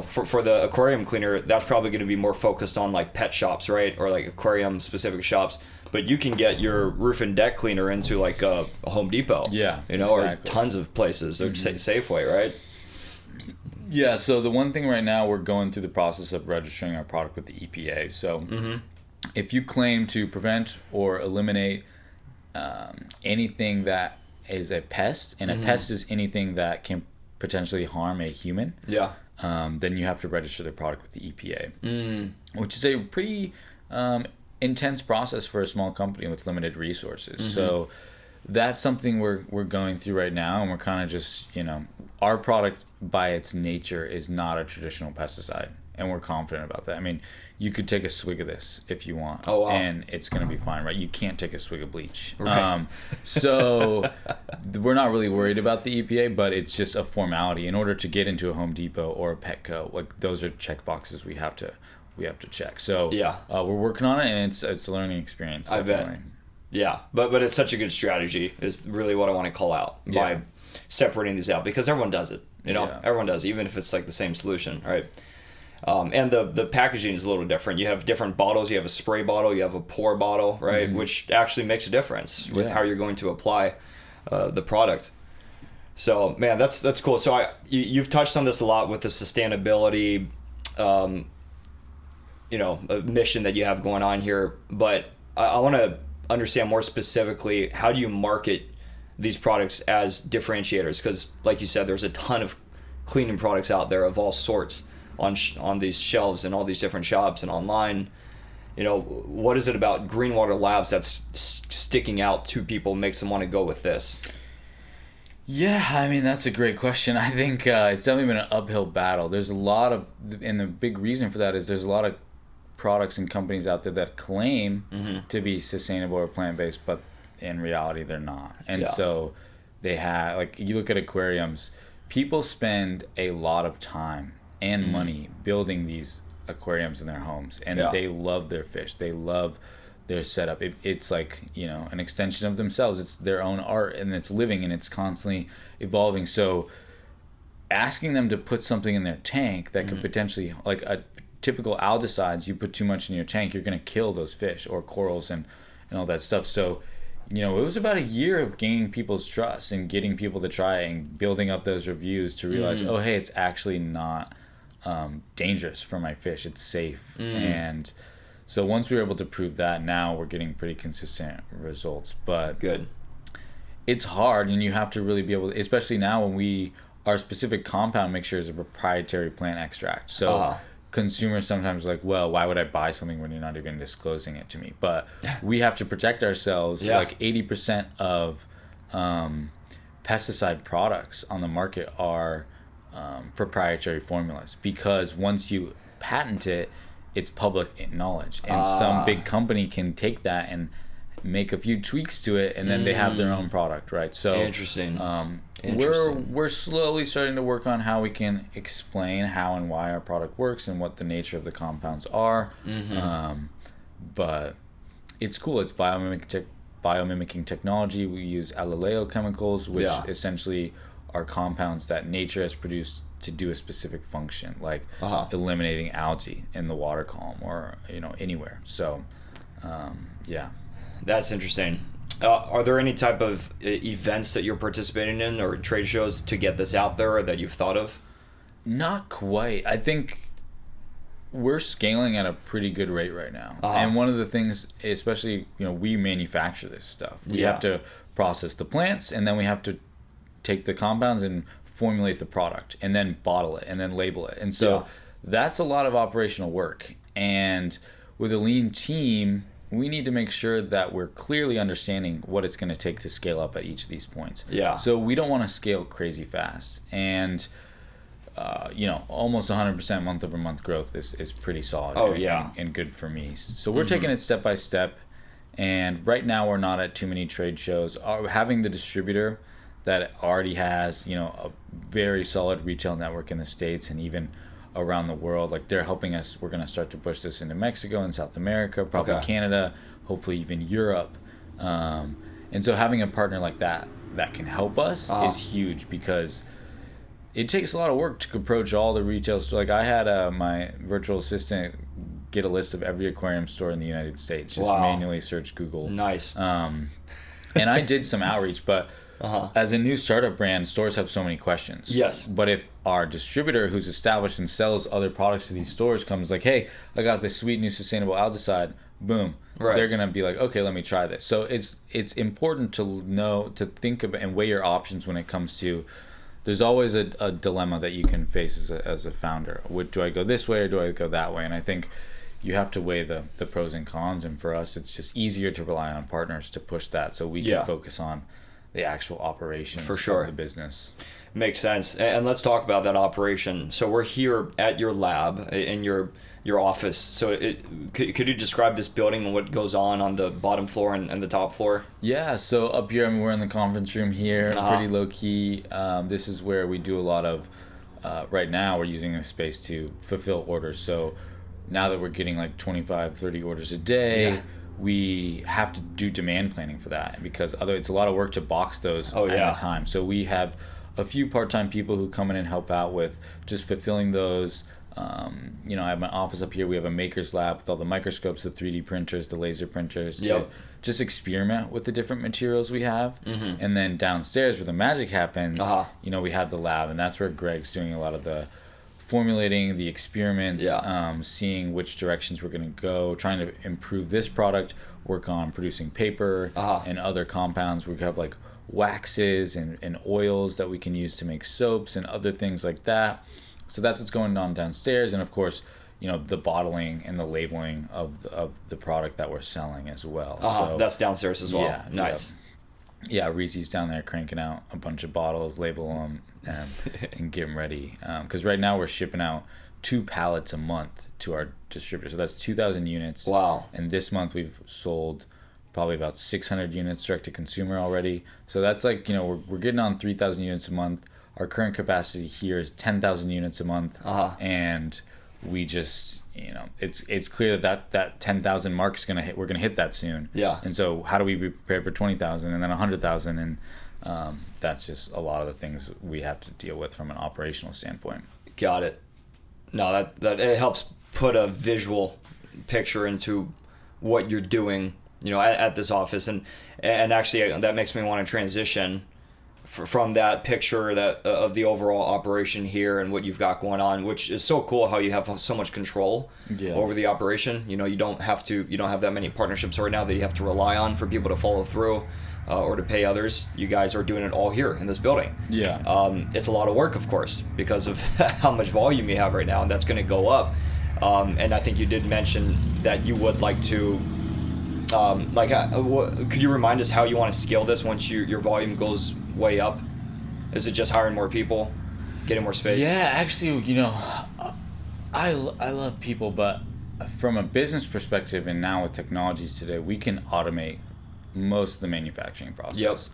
[SPEAKER 1] for the aquarium cleaner, that's probably going to be more focused on like pet shops, right, or like aquarium specific shops. But you can get your roof and deck cleaner into like a Home Depot, or tons of places, or Safeway, right?
[SPEAKER 3] Yeah, so the one thing right now, we're going through the process of registering our product with the EPA. So if you claim to prevent or eliminate anything that is a pest, and a pest is anything that can potentially harm a human, then you have to register the product with the EPA, which is a pretty intense process for a small company with limited resources. So that's something we're going through right now, and we're kind of just, our product by its nature is not a traditional pesticide, and we're confident about that. I mean, you could take a swig of this if you want, and it's going to be fine, right? You can't take a swig of bleach. Right. So we're not really worried about the EPA, but it's just a formality. In order to get into a Home Depot or a Petco, like those are check boxes we have to we have to check. So
[SPEAKER 1] yeah,
[SPEAKER 3] we're working on it, and it's a learning experience. Definitely.
[SPEAKER 1] I bet. Yeah, but it's such a good strategy is really what I want to call out by separating these out, because everyone does it. Everyone does, even if it's like the same solution, right? And the packaging is a little different. You have different bottles. You have a spray bottle. You have a pour bottle, right? Mm-hmm. Which actually makes a difference with how you're going to apply the product. So, man, that's cool. So you've touched on this a lot with the sustainability, mission that you have going on here. But I want to understand more specifically, how do you market these products as differentiators? Because, like you said, there's a ton of cleaning products out there of all sorts on these shelves in all these different shops and online. What is it about Green Water Labs that's sticking out to people, makes them want to go with this?
[SPEAKER 3] Yeah, I mean, that's a great question. I think it's definitely been an uphill battle. There's a lot of, and the big reason for that is there's a lot of products and companies out there that claim to be sustainable or plant-based, but in reality they're not. And so they have, like, you look at aquariums, people spend a lot of time and money building these aquariums in their homes, and they love their fish, they love their setup. It's like, an extension of themselves. It's their own art, and it's living, and it's constantly evolving. So asking them to put something in their tank that could potentially, like a typical algicides, you put too much in your tank, you're going to kill those fish or corals and all that stuff. So it was about a year of gaining people's trust and getting people to try it and building up those reviews to realize, oh, hey, it's actually not dangerous for my fish. It's safe. And so once we were able to prove that, now we're getting pretty consistent results. But
[SPEAKER 1] good.
[SPEAKER 3] It's hard, and you have to really be able to, especially now when our specific compound mixture is a proprietary plant extract. So consumers sometimes are like, well, why would I buy something when you're not even disclosing it to me? But we have to protect ourselves. Like 80% of pesticide products on the market are proprietary formulas, because once you patent it, it's public knowledge, and some big company can take that and make a few tweaks to it, and then they have their own product, right? So
[SPEAKER 1] interesting.
[SPEAKER 3] We're slowly starting to work on how we can explain how and why our product works and what the nature of the compounds are. But it's cool. It's biomimicking technology. We use allelochemicals, which essentially are compounds that nature has produced to do a specific function, like eliminating algae in the water column or anywhere. So
[SPEAKER 1] that's interesting. Are there any type of events that you're participating in or trade shows to get this out there that you've thought of?
[SPEAKER 3] Not quite. I think we're scaling at a pretty good rate right now. And one of the things, especially, we manufacture this stuff. We have to process the plants, and then we have to take the compounds and formulate the product, and then bottle it, and then label it. And so that's a lot of operational work. And with a lean team, we need to make sure that we're clearly understanding what it's going to take to scale up at each of these points. So we don't want to scale crazy fast. And almost 100% month over month growth is pretty solid. And good for me. So we're taking it step by step. And right now we're not at too many trade shows. Having the distributor that already has, a very solid retail network in the States and even around the world, like, they're helping us. We're going to start to push this into Mexico and South America, probably Canada, hopefully even Europe. And so having a partner like that can help us is huge, because it takes a lot of work to approach all the retail stores. Like, I had my virtual assistant get a list of every aquarium store in the United States, just manually search Google.
[SPEAKER 1] Nice.
[SPEAKER 3] And I did some outreach, but as a new startup brand, stores have so many questions.
[SPEAKER 1] Yes.
[SPEAKER 3] But if our distributor, who's established and sells other products to these stores, comes like, hey, I got this sweet new sustainable algicide, boom, they're going to be like, okay, let me try this. So it's important to think about and weigh your options when it comes to, there's always a dilemma that you can face as a founder. Do I go this way or do I go that way? And I think you have to weigh the pros and cons. And for us, it's just easier to rely on partners to push that, so we can focus on the actual operations of the business.
[SPEAKER 1] Makes sense. And let's talk about that operation. So we're here at your lab, in your office. So could you describe this building and what goes on the bottom floor and the top floor?
[SPEAKER 3] Yeah, so up here, we're in the conference room here, pretty low key. This is where we do a lot of, right now we're using this space to fulfill orders. So now that we're getting like 25, 30 orders a day, we have to do demand planning for that, because it's a lot of work to box those at a time. So we have a few part-time people who come in and help out with just fulfilling those. I have my office up here. We have a maker's lab with all the microscopes, the 3D printers, the laser printers, to just experiment with the different materials we have. And then downstairs where the magic happens, we have the lab, and that's where Greg's doing a lot of the formulating, the experiments, seeing which directions we're going to go, trying to improve this product, work on producing paper and other compounds. We have like waxes and oils that we can use to make soaps and other things like that. So that's what's going on downstairs. And of course, the bottling and the labeling of the product that we're selling as well. So
[SPEAKER 1] that's downstairs as well.
[SPEAKER 3] Yeah,
[SPEAKER 1] nice.
[SPEAKER 3] Yeah, Reese's down there cranking out a bunch of bottles, label them, and get them ready. Because right now we're shipping out 2 pallets a month to our distributor. So that's 2,000 units.
[SPEAKER 1] Wow.
[SPEAKER 3] And this month we've sold probably about 600 units direct to consumer already. So that's like, we're getting on 3,000 units a month. Our current capacity here is 10,000 units a month. And we just, it's clear that 10,000 mark is going to hit. We're going to hit that soon.
[SPEAKER 1] Yeah.
[SPEAKER 3] And so how do we be prepared for 20,000 and then 100,000? And that's just a lot of the things we have to deal with from an operational standpoint.
[SPEAKER 1] Got it. No, that it helps put a visual picture into what you're doing, at this office. And actually that makes me want to transition from that picture of the overall operation here and what you've got going on, which is so cool how you have so much control over the operation. You don't have that many partnerships right now that you have to rely on for people to follow through or to pay others. You guys are doing it all here in this building. It's a lot of work, of course, because of how much volume you have right now, and that's going to go up. And I think you did mention that you would like to could you remind us how you want to scale this once your volume goes way up? Is it just hiring more people, getting more space?
[SPEAKER 3] Yeah, actually, I love people, but from a business perspective, and now with technologies today, we can automate most of the manufacturing process.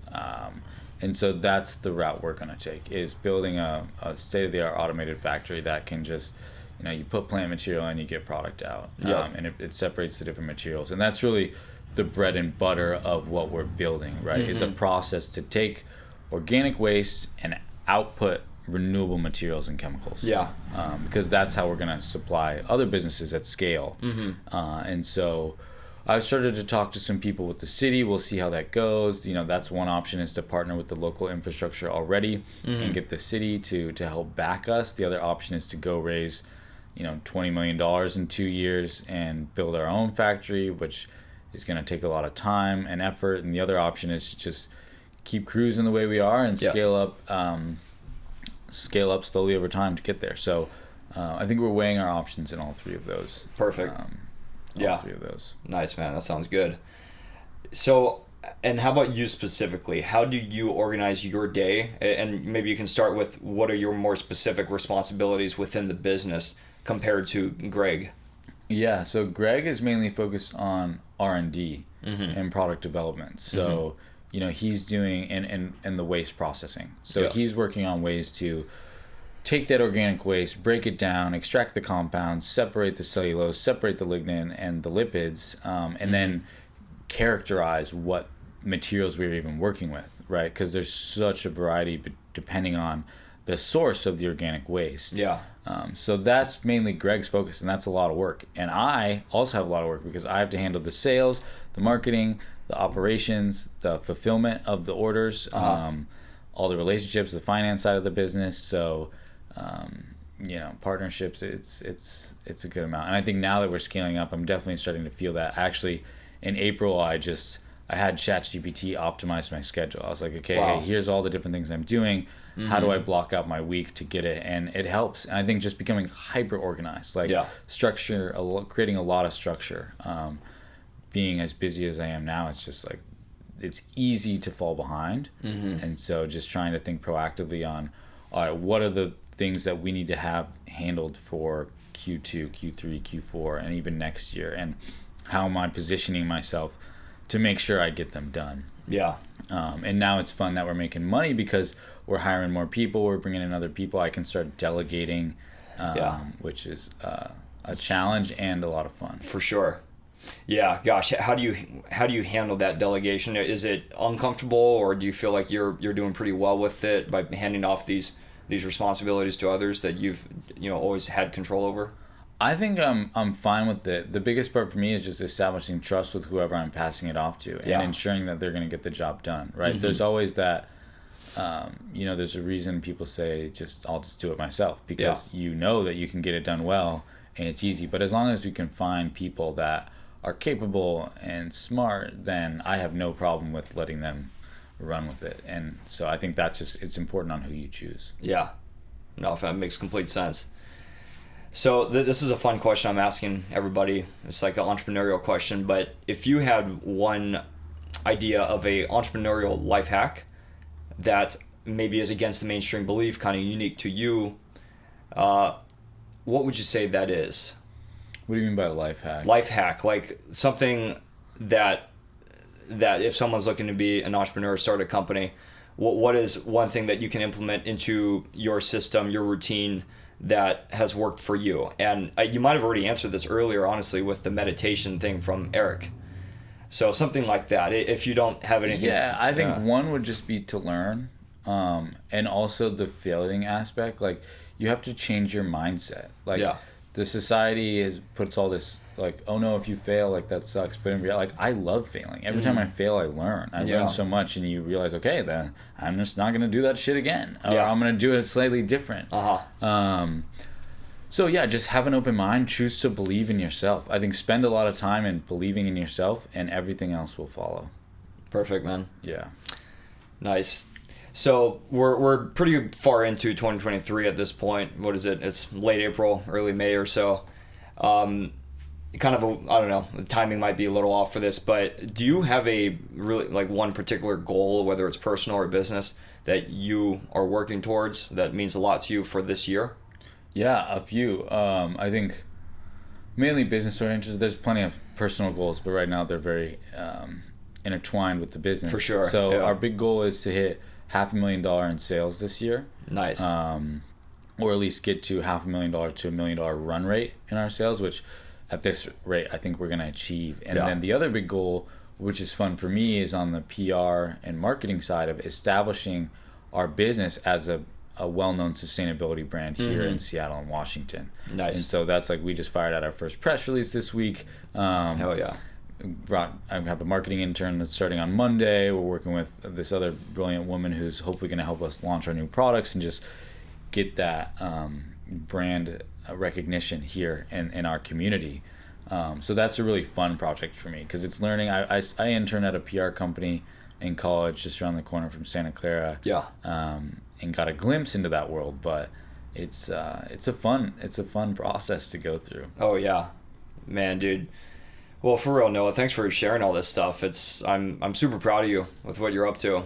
[SPEAKER 3] And so that's the route we're going to take, is building a state-of-the-art automated factory that can just, you put plant material and you get product out. And it separates the different materials. And that's really the bread and butter of what we're building, right? Is a process to take organic waste and output renewable materials and chemicals. Because that's how we're going to supply other businesses at scale. And so I've started to talk to some people with the city. We'll see how that goes. That's one option, is to partner with the local infrastructure already and get the city to help back us. The other option is to go raise $20 million in 2 years and build our own factory, which is going to take a lot of time and effort. And the other option is to just keep cruising the way we are and scale up slowly over time to get there. So I think we're weighing our options in all 3 of those.
[SPEAKER 1] Perfect.
[SPEAKER 3] All 3 of those.
[SPEAKER 1] Nice, man. That sounds good. So, and how about you specifically? How do you organize your day? And maybe you can start with, what are your more specific responsibilities within the business compared to Greg?
[SPEAKER 3] Yeah, so Greg is mainly focused on R&D and product development. So, he's doing and the waste processing. So he's working on ways to take that organic waste, break it down, extract the compounds, separate the cellulose, separate the lignin and the lipids, and then characterize what materials we're even working with, right? Because there's such a variety depending on the source of the organic waste. So that's mainly Greg's focus, and that's a lot of work. And I also have a lot of work because I have to handle the sales, the marketing, the operations, the fulfillment of the orders, all the relationships, the finance side of the business. So, partnerships, it's a good amount. And I think now that we're scaling up, I'm definitely starting to feel that. Actually, in April, I had ChatGPT optimize my schedule. I was like, okay, hey, here's all the different things I'm doing. How do I block out my week to get it? And it helps. And I think just becoming hyper organized, structure, creating a lot of structure. Being as busy as I am now, it's just like, it's easy to fall behind. And so just trying to think proactively on, all right, what are the things that we need to have handled for Q2, Q3, Q4, and even next year? And how am I positioning myself to make sure I get them done? And now it's fun that we're making money because we're hiring more people, we're bringing in other people. I can start delegating, which is a challenge and a lot of fun.
[SPEAKER 1] For sure. Yeah, gosh, how do you handle that delegation? Is it uncomfortable, or do you feel like you're doing pretty well with it by handing off these responsibilities to others that you've always had control over?
[SPEAKER 3] I think I'm fine with it. The biggest part for me is just establishing trust with whoever I'm passing it off to, and ensuring that they're going to get the job done. Right? There's always that. There's a reason people say I'll just do it myself, because you know that you can get it done well and it's easy. But as long as you can find people that are capable and smart, then I have no problem with letting them run with it. And so I think it's important on who you choose.
[SPEAKER 1] Yeah, no, that makes complete sense. So this is a fun question I'm asking everybody. It's like an entrepreneurial question, but if you had one idea of a entrepreneurial life hack that maybe is against the mainstream belief, kind of unique to you, what would you say that is?
[SPEAKER 3] What do you mean by life hack?
[SPEAKER 1] Life hack, like something that if someone's looking to be an entrepreneur, start a company, what is one thing that you can implement into your system, your routine, that has worked for you? And you might have already answered this earlier, honestly, with the meditation thing from Eric. So something like that, if you don't have anything.
[SPEAKER 3] Yeah, I think one would just be to learn, and also the failing aspect. Like, you have to change your mindset. Like, the society puts all this, like, oh no, if you fail, like, that sucks. But in reality, like, I love failing. Every time I fail, I learn. I learn so much, and you realize, okay, then I'm just not going to do that shit again. Or I'm going to do it slightly different. So yeah, just have an open mind. Choose to believe in yourself. I think spend a lot of time in believing in yourself, and everything else will follow. Perfect, man. Yeah.
[SPEAKER 1] Nice. So we're pretty far into 2023 at this point. What is it? It's late April, early May or so. I don't know, the timing might be a little off for this, but do you have a really, like, one particular goal, whether it's personal or business, that you are working towards that means a lot to you for this year?
[SPEAKER 3] Yeah, a few. I think mainly business oriented. There's plenty of personal goals, but right now they're very intertwined with the business.
[SPEAKER 1] For sure.
[SPEAKER 3] So our big goal is to hit $500,000 in sales this year.
[SPEAKER 1] Nice.
[SPEAKER 3] Or at least get to $500,000 to $1 million run rate in our sales, which at this rate I think we're going to achieve. And then the other big goal, which is fun for me, is on the PR and marketing side of establishing our business as a well-known sustainability brand here in Seattle and Washington.
[SPEAKER 1] Nice.
[SPEAKER 3] And so that's, like, we just fired out our first press release this week.
[SPEAKER 1] Hell yeah.
[SPEAKER 3] I have a marketing intern that's starting on Monday. We're working with this other brilliant woman who's hopefully going to help us launch our new products and just get that brand recognition here in our community. So that's a really fun project for me, because it's learning. I interned at a PR company in college just around the corner from Santa Clara.
[SPEAKER 1] Yeah.
[SPEAKER 3] And got a glimpse into that world, but it's a fun process to go through.
[SPEAKER 1] Oh yeah, man, dude. Well, for real, Noah, thanks for sharing all this stuff. I'm super proud of you with what you're up to.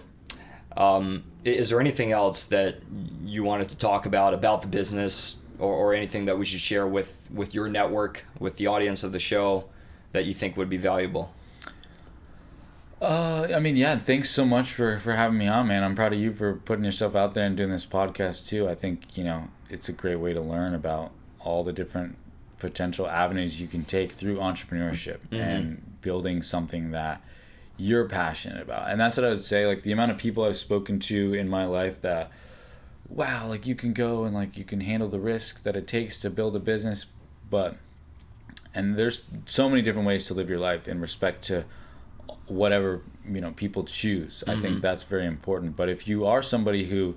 [SPEAKER 1] Is there anything else that you wanted to talk about the business, or anything that we should share with your network, with the audience of the show, that you think would be valuable?
[SPEAKER 3] Thanks so much for having me on, man. I'm proud of you for putting yourself out there and doing this podcast too. I think, it's a great way to learn about all the different potential avenues you can take through entrepreneurship and building something that you're passionate about. And that's what I would say, like, the amount of people I've spoken to in my life that, wow, like, you can go and, like, you can handle the risk that it takes to build a business, and there's so many different ways to live your life in respect to whatever people choose. I think that's very important. But if you are somebody who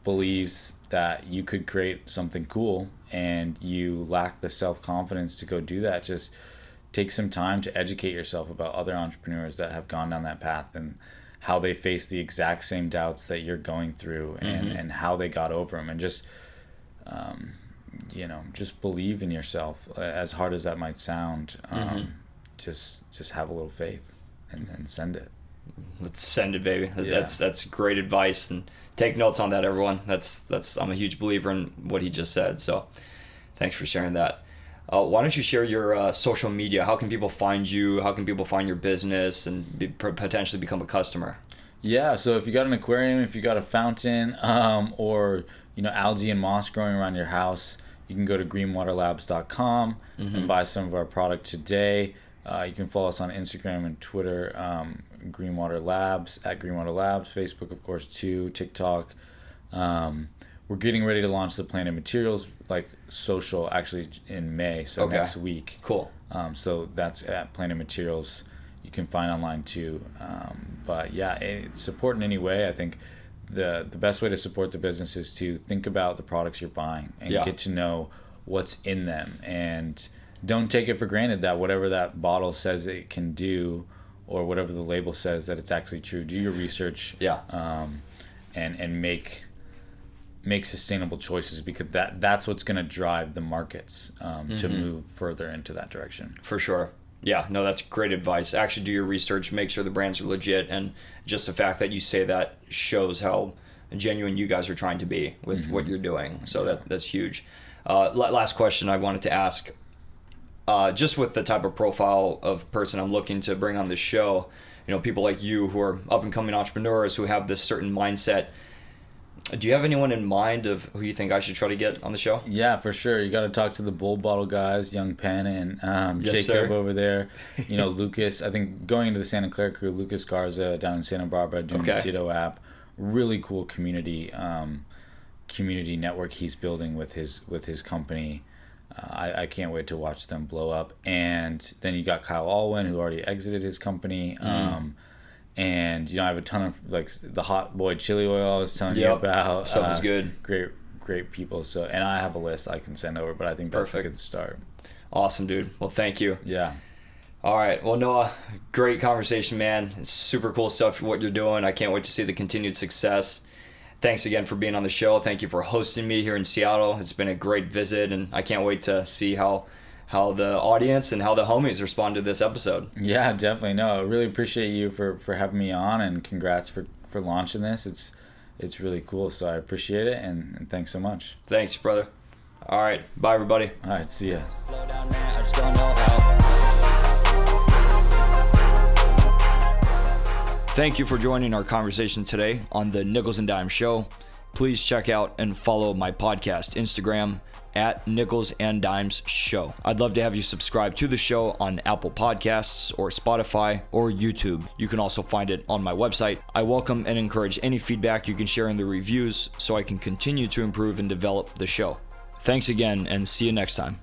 [SPEAKER 3] believes that you could create something cool and you lack the self-confidence to go do that, just take some time to educate yourself about other entrepreneurs that have gone down that path and how they face the exact same doubts that you're going through, and how they got over them, and just just believe in yourself, as hard as that might sound. Just have a little faith. And send it.
[SPEAKER 1] Let's send it, baby. That's great advice, and take notes on that, everyone. That's I'm a huge believer in what he just said. So, thanks for sharing that. Why don't you share your social media? How can people find you? How can people find your business and potentially become a customer?
[SPEAKER 3] Yeah. So if you got an aquarium, if you got a fountain, or algae and moss growing around your house, you can go to greenwaterlabs.com and buy some of our product today. You can follow us on Instagram and Twitter, Greenwater Labs, at Greenwater Labs, Facebook, of course, too, TikTok. We're getting ready to launch the Planet Materials social actually in May, so next week.
[SPEAKER 1] Cool.
[SPEAKER 3] So that's at Planet Materials. You can find online too. But yeah, support in any way. I think the best way to support the business is to think about the products you're buying and get to know what's in them, and don't take it for granted that whatever that bottle says it can do or whatever the label says that it's actually true. Do your research and make sustainable choices, because that's what's going to drive the markets to move further into that direction.
[SPEAKER 1] For sure. Yeah, no, that's great advice. Actually do your research, make sure the brands are legit, and just the fact that you say that shows how genuine you guys are trying to be with what you're doing. So that's huge. Last question I wanted to ask, just with the type of profile of person I'm looking to bring on the show, people like you who are up and coming entrepreneurs who have this certain mindset. Do you have anyone in mind of who you think I should try to get on the show?
[SPEAKER 3] Yeah, for sure. You got to talk to the Bull Bottle guys, Young Penn and Jacob over there. Lucas. I think going into the Santa Clara crew, Lucas Garza down in Santa Barbara doing the Ditto app. Really cool community network he's building with his company. I can't wait to watch them blow up. And then you got Kyle Alwyn, who already exited his company. And I have a ton of the Hot Boy chili oil I was telling you about.
[SPEAKER 1] Stuff is good.
[SPEAKER 3] Great people. So, and I have a list I can send over, but I think that's a good start.
[SPEAKER 1] Awesome, dude. Well, thank you.
[SPEAKER 3] Yeah.
[SPEAKER 1] All right. Well, Noah, great conversation, man. It's super cool stuff for what you're doing. I can't wait to see the continued success. Thanks again for being on the show. Thank you for hosting me here in Seattle. It's been a great visit, and I can't wait to see how the audience and how the homies respond to this episode.
[SPEAKER 3] Yeah, definitely. No, I really appreciate you for having me on, and congrats for launching this. It's really cool, so I appreciate it, and thanks so much.
[SPEAKER 1] Thanks, brother. All right. Bye, everybody.
[SPEAKER 3] All right. See ya.
[SPEAKER 2] Slow down, man, I just don't know how.
[SPEAKER 1] Thank you for joining our conversation today on the Nichols and Dimes Show. Please check out and follow my podcast Instagram at Nichols and Dimes Show. I'd love to have you subscribe to the show on Apple Podcasts or Spotify or YouTube. You can also find it on my website. I welcome and encourage any feedback you can share in the reviews so I can continue to improve and develop the show. Thanks again, and see you next time.